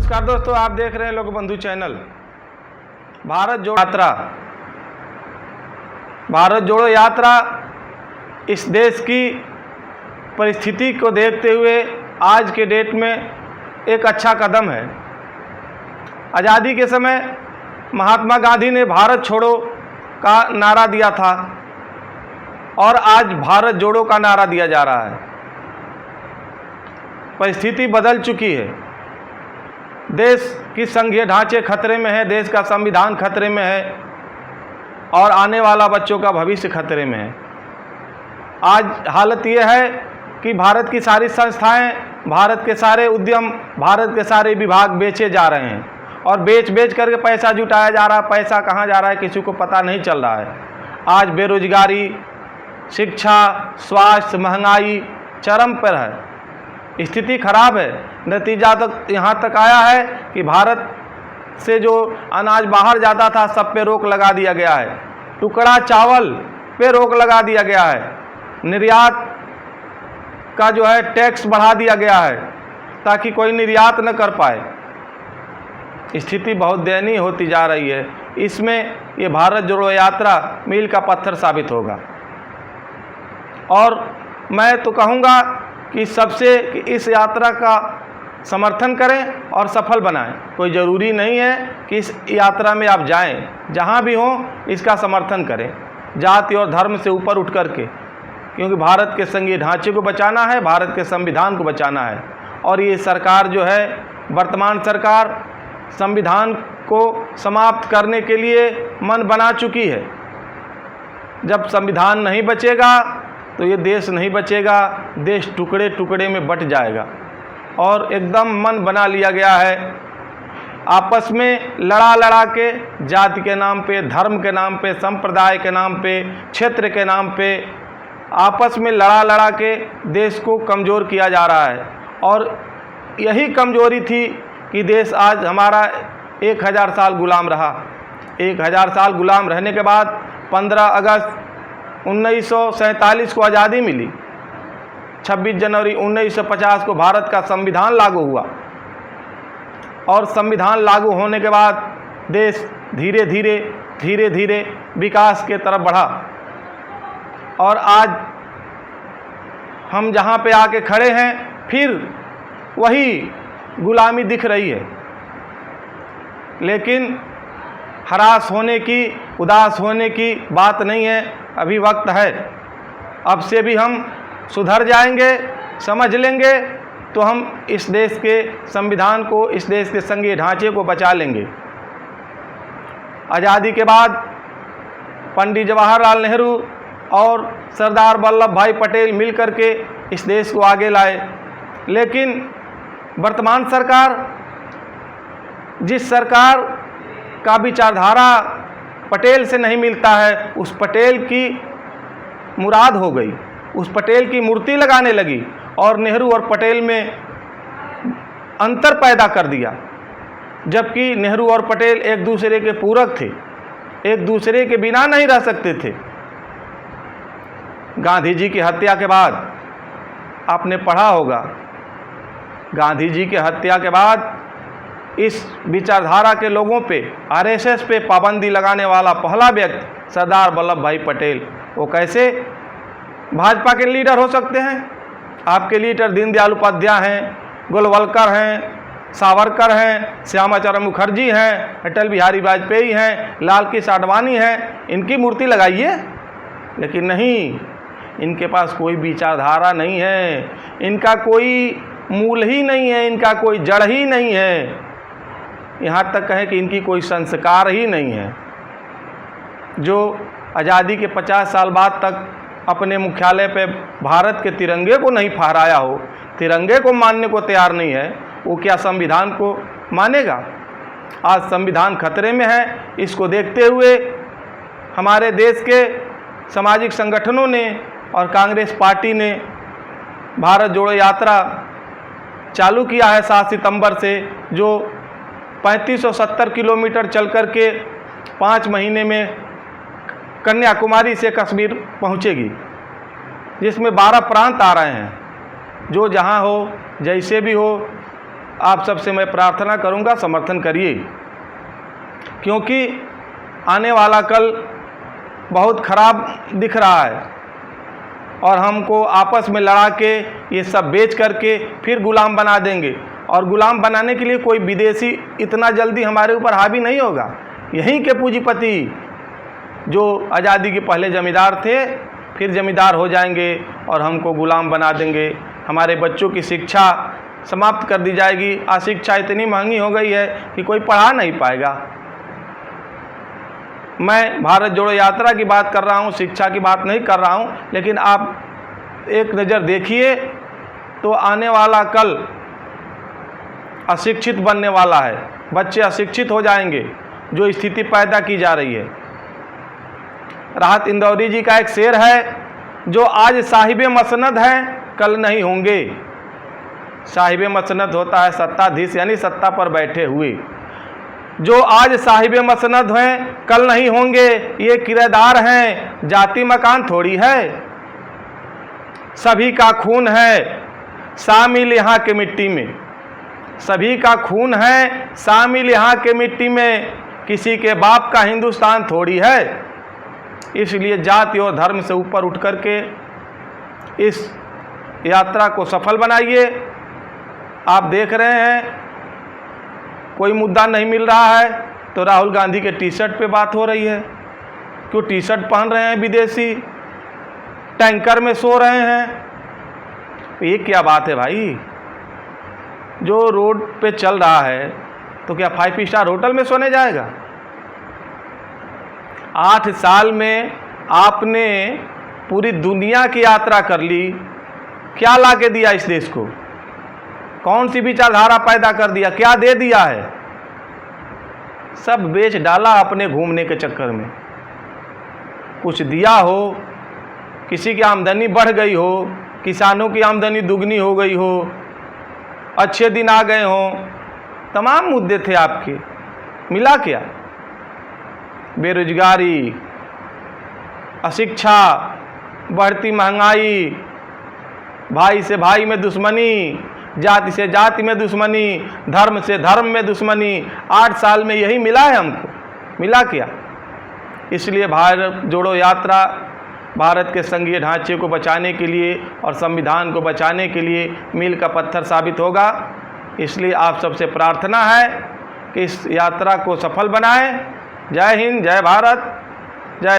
नमस्कार दोस्तों, आप देख रहे हैं लोक बंधु चैनल। भारत जोड़ो यात्रा इस देश की परिस्थिति को देखते हुए आज के डेट में एक अच्छा कदम है। आज़ादी के समय महात्मा गांधी ने भारत छोड़ो का नारा दिया था और आज भारत जोड़ो का नारा दिया जा रहा है। परिस्थिति बदल चुकी है। देश की संघीय ढांचे खतरे में है, देश का संविधान खतरे में है और आने वाला बच्चों का भविष्य खतरे में है। आज हालत यह है कि भारत की सारी संस्थाएं, भारत के सारे उद्यम, भारत के सारे विभाग बेचे जा रहे हैं और बेच करके पैसा जुटाया जा रहा है। पैसा कहाँ जा रहा है किसी को पता नहीं चल रहा है। आज बेरोजगारी, शिक्षा, स्वास्थ्य, महंगाई चरम पर है। स्थिति खराब है। नतीजा तक यहाँ तक आया है कि भारत से जो अनाज बाहर जाता था सब पे रोक लगा दिया गया है। टुकड़ा चावल पे रोक लगा दिया गया है। निर्यात का जो है टैक्स बढ़ा दिया गया है ताकि कोई निर्यात न कर पाए। स्थिति बहुत दयनीय होती जा रही है। इसमें ये भारत जोड़ो यात्रा मील का पत्थर साबित होगा और मैं तो कहूँगा कि सबसे इस यात्रा का समर्थन करें और सफल बनाएं। कोई ज़रूरी नहीं है कि इस यात्रा में आप जाएं, जहां भी हों इसका समर्थन करें, जाति और धर्म से ऊपर उठ करके, क्योंकि भारत के संघीय ढांचे को बचाना है, भारत के संविधान को बचाना है। और ये सरकार जो है, वर्तमान सरकार संविधान को समाप्त करने के लिए मन बना चुकी है। जब संविधान नहीं बचेगा तो ये देश नहीं बचेगा, देश टुकड़े टुकड़े में बट जाएगा। और एकदम मन बना लिया गया है। आपस में लड़ा के, जाति के नाम पे, धर्म के नाम पे, संप्रदाय के नाम पे, क्षेत्र के नाम पे आपस में लड़ा के देश को कमज़ोर किया जा रहा है। और यही कमज़ोरी थी कि देश आज हमारा 1000 साल गुलाम रहा। 1000 साल गुलाम रहने के बाद 15 अगस्त 1947 को आज़ादी मिली। 26 जनवरी 1950 को भारत का संविधान लागू हुआ और संविधान लागू होने के बाद देश धीरे धीरे विकास के तरफ बढ़ा। और आज हम जहाँ पे आके खड़े हैं फिर वही गुलामी दिख रही है। लेकिन हरास होने की, उदास होने की बात नहीं है। अभी वक्त है। अब से भी हम सुधर जाएंगे, समझ लेंगे तो हम इस देश के संविधान को, इस देश के संघीय ढांचे को बचा लेंगे। आज़ादी के बाद पंडित जवाहरलाल नेहरू और सरदार वल्लभ भाई पटेल मिलकर के इस देश को आगे लाए। लेकिन वर्तमान सरकार, जिस सरकार का विचारधारा पटेल से नहीं मिलता है, उस पटेल की मुराद हो गई, उस पटेल की मूर्ति लगाने लगी और नेहरू और पटेल में अंतर पैदा कर दिया। जबकि नेहरू और पटेल एक दूसरे के पूरक थे, एक दूसरे के बिना नहीं रह सकते थे। गांधी जी की हत्या के बाद आपने पढ़ा होगा, गांधी जी की हत्या के बाद इस विचारधारा के लोगों पे, आरएसएस पे पाबंदी लगाने वाला पहला व्यक्ति सरदार वल्लभ भाई पटेल। वो कैसे भाजपा के लीडर हो सकते हैं? आपके लीडर दीनदयाल उपाध्याय हैं, गोलवलकर हैं, सावरकर हैं, श्यामाचरण मुखर्जी हैं, अटल बिहारी वाजपेयी हैं, लाल कृष्ण आडवाणी हैं। इनकी मूर्ति लगाइए। लेकिन नहीं, इनके पास कोई विचारधारा नहीं है, इनका कोई मूल ही नहीं है, इनका कोई जड़ ही नहीं है। यहाँ तक कहें कि इनकी कोई संस्कार ही नहीं है। जो आज़ादी के 50 साल बाद तक अपने मुख्यालय पे भारत के तिरंगे को नहीं फहराया हो, तिरंगे को मानने को तैयार नहीं है, वो क्या संविधान को मानेगा? आज संविधान खतरे में है। इसको देखते हुए हमारे देश के सामाजिक संगठनों ने और कांग्रेस पार्टी ने भारत जोड़ो यात्रा चालू किया है 7 सितंबर से, जो 3570 किलोमीटर चल कर के 5 महीने में कन्याकुमारी से कश्मीर पहुंचेगी, जिसमें 12 प्रांत आ रहे हैं। जो जहां हो, जैसे भी हो, आप सबसे मैं प्रार्थना करूंगा, समर्थन करिए, क्योंकि आने वाला कल बहुत खराब दिख रहा है और हमको आपस में लड़ा के ये सब बेच करके फिर गुलाम बना देंगे। और गुलाम बनाने के लिए कोई विदेशी इतना जल्दी हमारे ऊपर हावी नहीं होगा। यहीं के पूंजीपति जो आज़ादी के पहले जमींदार थे फिर जमींदार हो जाएंगे और हमको गुलाम बना देंगे। हमारे बच्चों की शिक्षा समाप्त कर दी जाएगी। आज शिक्षा इतनी महंगी हो गई है कि कोई पढ़ा नहीं पाएगा। मैं भारत जोड़ो यात्रा की बात कर रहा हूँ, शिक्षा की बात नहीं कर रहा हूँ। लेकिन आप एक नज़र देखिए तो आने वाला कल अशिक्षित बनने वाला है, बच्चे अशिक्षित हो जाएंगे, जो स्थिति पैदा की जा रही है। राहत इंदौरी जी का एक शेर है, जो आज साहिब मसनद हैं कल नहीं होंगे। साहिब मसनद होता है सत्ताधीश, यानी सत्ता पर बैठे हुए। जो आज साहिब मसनद हैं कल नहीं होंगे, ये किराएदार हैं, जाति मकान थोड़ी है। सभी का खून है शामिल यहाँ के मिट्टी में, सभी का खून है शामिल यहाँ के मिट्टी में, किसी के बाप का हिंदुस्तान थोड़ी है। इसलिए जाति और धर्म से ऊपर उठ करके इस यात्रा को सफल बनाइए। आप देख रहे हैं कोई मुद्दा नहीं मिल रहा है तो राहुल गांधी के टी शर्ट पे बात हो रही है। क्यों टी शर्ट पहन रहे हैं विदेशी, टैंकर में सो रहे हैं। ये क्या बात है भाई? जो रोड पे चल रहा है तो क्या 5 स्टार होटल में सोने जाएगा? 8 साल में आपने पूरी दुनिया की यात्रा कर ली, क्या ला के दिया इस देश को? कौन सी विचारधारा पैदा कर दिया? क्या दे दिया है? सब बेच डाला अपने घूमने के चक्कर में। कुछ दिया हो, किसी की आमदनी बढ़ गई हो, किसानों की आमदनी दुगनी हो गई हो, अच्छे दिन आ गए हों, तमाम मुद्दे थे आपके, मिला क्या? बेरोजगारी, अशिक्षा, बढ़ती महंगाई, भाई से भाई में दुश्मनी, जाति से जाति में दुश्मनी, धर्म से धर्म में दुश्मनी। 8 साल में यही मिला है हमको, मिला क्या? इसलिए भारत जोड़ो यात्रा भारत के संघीय ढांचे को बचाने के लिए और संविधान को बचाने के लिए मील का पत्थर साबित होगा। इसलिए आप सबसे प्रार्थना है कि इस यात्रा को सफल बनाएं। जय हिंद, जय भारत।